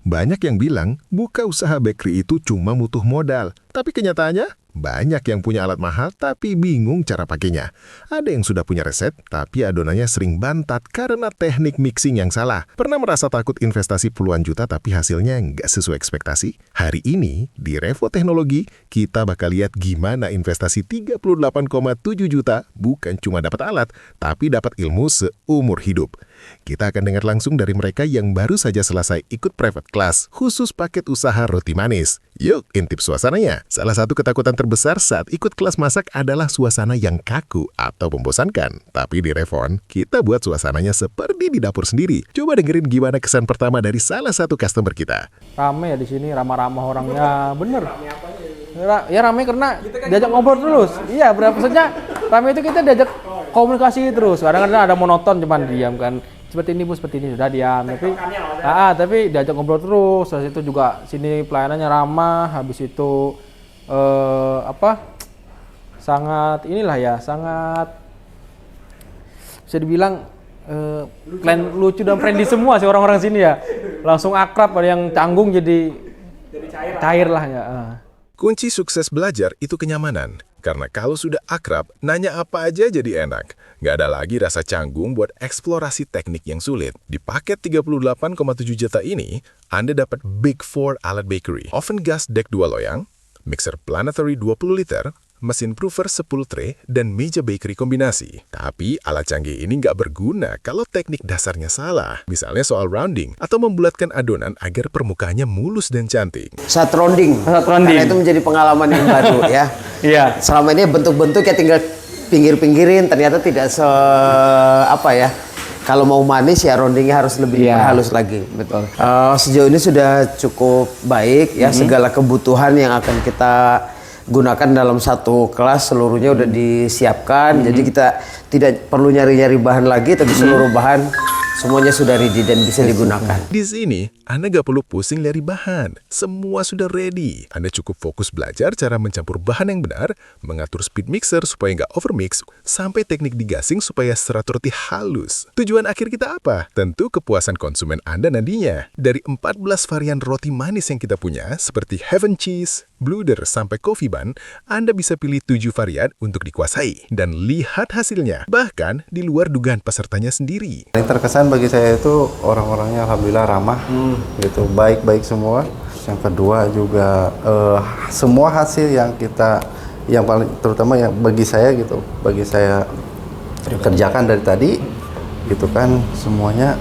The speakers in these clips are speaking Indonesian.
Banyak yang bilang buka usaha bakery itu cuma butuh modal. Tapi kenyataannya, banyak yang punya alat mahal tapi bingung cara pakainya. Ada yang sudah punya resep, tapi adonannya sering bantat karena teknik mixing yang salah. Pernah merasa takut investasi puluhan juta tapi hasilnya nggak sesuai ekspektasi? Hari ini, di Revo Teknologi, kita bakal lihat gimana investasi 38,7 juta bukan cuma dapat alat, tapi dapat ilmu seumur hidup. Kita akan dengar langsung dari mereka yang baru saja selesai ikut private class, khusus paket usaha roti manis. Yuk, intip suasananya. Salah satu ketakutan terbesar saat ikut kelas masak adalah suasana yang kaku atau membosankan. Tapi di Revon, kita buat suasananya seperti di dapur sendiri. Coba dengerin gimana kesan pertama dari salah satu customer kita. Rame ya di sini, ramah-ramah orangnya, bener. Ya rame karena diajak ngobrol terus. Iya, berapa saja rame itu kita diajak komunikasi terus. Kadang-kadang ada monoton cuman diam kan. Seperti ini Bu, seperti ini sudah diam. Tapi diajak ngobrol terus. Terus itu juga sini pelayanannya ramah. Habis itu sangat bisa dibilang lucu dan friendly semua sih orang-orang sini ya. Langsung akrab, ada yang canggung jadi cair lah ya. Kunci sukses belajar itu kenyamanan. Karena kalau sudah akrab, nanya apa aja jadi enak. Nggak ada lagi rasa canggung buat eksplorasi teknik yang sulit. Di paket 38,7 juta ini, Anda dapat Big 4 alat bakery, oven gas deck 2 loyang, mixer planetary 20 liter, mesin proofer 10 tray, dan meja bakery kombinasi. Tapi alat canggih ini nggak berguna kalau teknik dasarnya salah. Misalnya soal rounding atau membulatkan adonan agar permukaannya mulus dan cantik. Saat rounding. Karena itu menjadi pengalaman yang baru ya. Iya. Selama ini bentuk-bentuknya tinggal pinggir-pinggirin, ternyata tidak kalau mau manis ya roundingnya harus lebih halus lagi. Betul. Sejauh ini sudah cukup baik ya, segala kebutuhan yang akan kita gunakan dalam satu kelas seluruhnya udah disiapkan. Jadi kita tidak perlu nyari-nyari bahan lagi, tapi seluruh bahan semuanya sudah ready dan bisa digunakan. Di sini, Anda nggak perlu pusing nyari bahan. Semua sudah ready. Anda cukup fokus belajar cara mencampur bahan yang benar, mengatur speed mixer supaya nggak overmix, sampai teknik digasing supaya serat roti halus. Tujuan akhir kita apa? Tentu kepuasan konsumen Anda nantinya. Dari 14 varian roti manis yang kita punya, seperti Heaven Cheese, Bluder sampai Coffee Bun, Anda bisa pilih 7 varian untuk dikuasai. Dan lihat hasilnya, bahkan di luar dugaan pesertanya sendiri. Yang terkesan bagi saya itu orang-orangnya alhamdulillah ramah, gitu, baik-baik semua. Yang kedua juga semua hasil yang paling terutama yang bagi saya kerjakan dari tadi, gitu kan, semuanya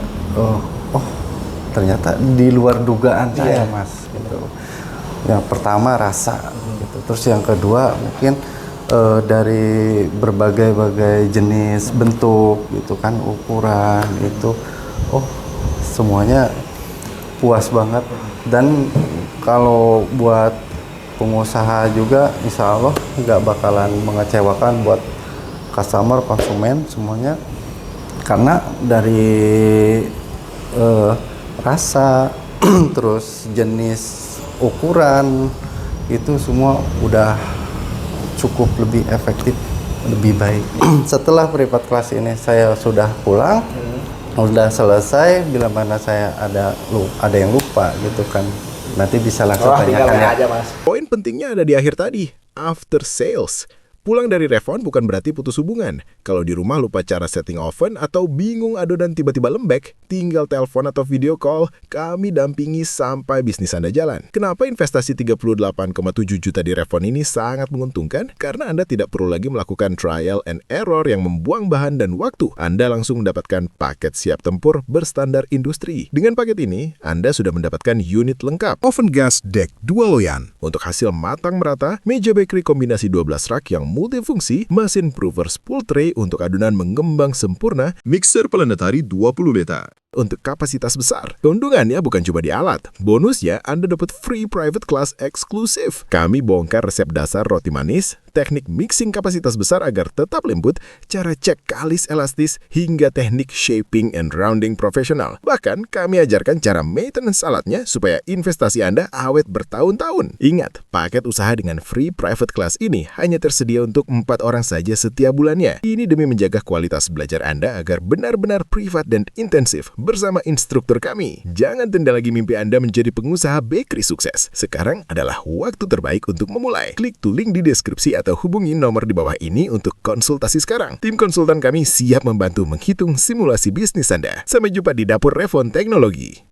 ternyata di luar dugaan saya, Mas. Gitu. Yang pertama rasa, gitu. Terus yang kedua mungkin dari berbagai jenis bentuk, gitu kan, ukuran itu, semuanya puas banget. Dan kalau buat pengusaha juga, insya Allah nggak bakalan mengecewakan buat customer, konsumen semuanya, karena dari rasa terus jenis ukuran itu semua udah cukup lebih efektif, lebih baik. Setelah private class ini saya sudah pulang, udah selesai. Bila mana saya ada yang lupa gitu kan, nanti bisa langsung tanyakan ya. Poin pentingnya ada di akhir tadi, after sales. Pulang dari Revon bukan berarti putus hubungan. Kalau di rumah lupa cara setting oven atau bingung adonan tiba-tiba lembek, tinggal telepon atau video call, kami dampingi sampai bisnis Anda jalan. Kenapa investasi 38,7 juta di Revon ini sangat menguntungkan? Karena Anda tidak perlu lagi melakukan trial and error yang membuang bahan dan waktu. Anda langsung mendapatkan paket siap tempur berstandar industri. Dengan paket ini, Anda sudah mendapatkan unit lengkap. Oven gas deck 2 loyang. Untuk hasil matang merata, meja bakery kombinasi 12 rak yang multifungsi, mesin proofer 10 tray untuk adonan mengembang sempurna, mixer planetary 20 liter. Untuk kapasitas besar, keuntungannya bukan cuma di alat. Bonusnya, Anda dapat free private class eksklusif. Kami bongkar resep dasar roti manis, teknik mixing kapasitas besar agar tetap lembut, cara cek kalis elastis, hingga teknik shaping and rounding profesional. Bahkan, kami ajarkan cara maintenance alatnya supaya investasi Anda awet bertahun-tahun. Ingat, paket usaha dengan free private class ini hanya tersedia untuk 4 orang saja setiap bulannya. Ini demi menjaga kualitas belajar Anda agar benar-benar privat dan intensif, bersama instruktur kami. Jangan tunda lagi mimpi Anda menjadi pengusaha bakery sukses. Sekarang adalah waktu terbaik untuk memulai. Klik tuh link di deskripsi atau hubungi nomor di bawah ini untuk konsultasi sekarang. Tim konsultan kami siap membantu menghitung simulasi bisnis Anda. Sampai jumpa di Dapur Revon Teknologi.